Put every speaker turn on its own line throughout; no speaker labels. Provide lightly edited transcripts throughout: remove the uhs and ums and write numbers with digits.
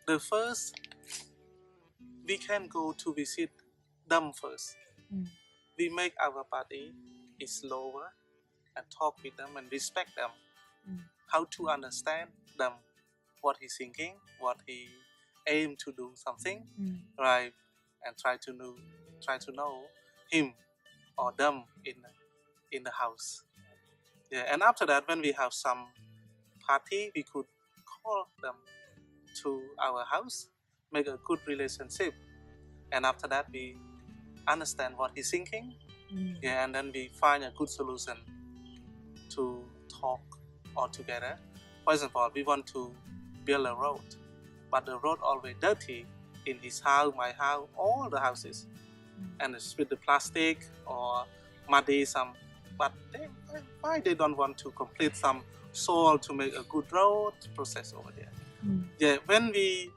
The first, we can go to visit them first. We make our party is slower and talk with them and respect them. How to understand them, what he's thinking, what he aim to do something, right? And try to know him or them in the house. Yeah, and after that, when we have some party, we could call them to our house, make a good relationship, and after that, we understand what he's thinking. Yeah, and then we find a good solution to talk all together. For example, we want to build a road, but the road always dirty in his house, my house, all the houses, and it's with the plastic or muddy some. But why they don't want to complete some soil to make a good road process over there? Yeah, when we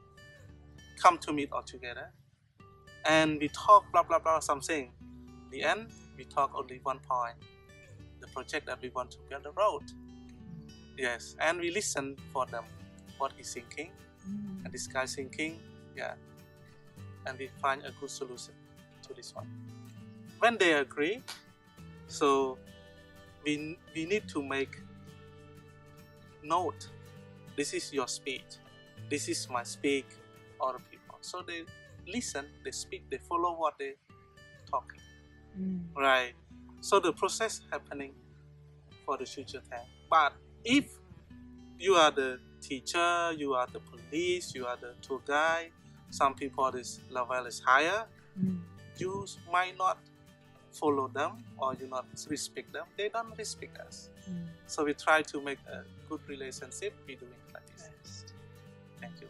come to meet all together and we talk blah blah blah something, the end we talk only one point, the project that we want to build a road. Yes, and we listen for them, what he's thinking, and this guy's thinking, yeah, and we find a good solution to this one. When they agree, so we need to make note. This is your speech. This is my speak. Other people. So they listen, they speak, they follow what they talking. Right. So the process happening for the future time. But if you are the teacher, you are the police, you are the tour guide, some people this level is higher, you might not follow them or you not respect them. They don't respect us. So we try to make a good relationship. We doing like this. Thank you.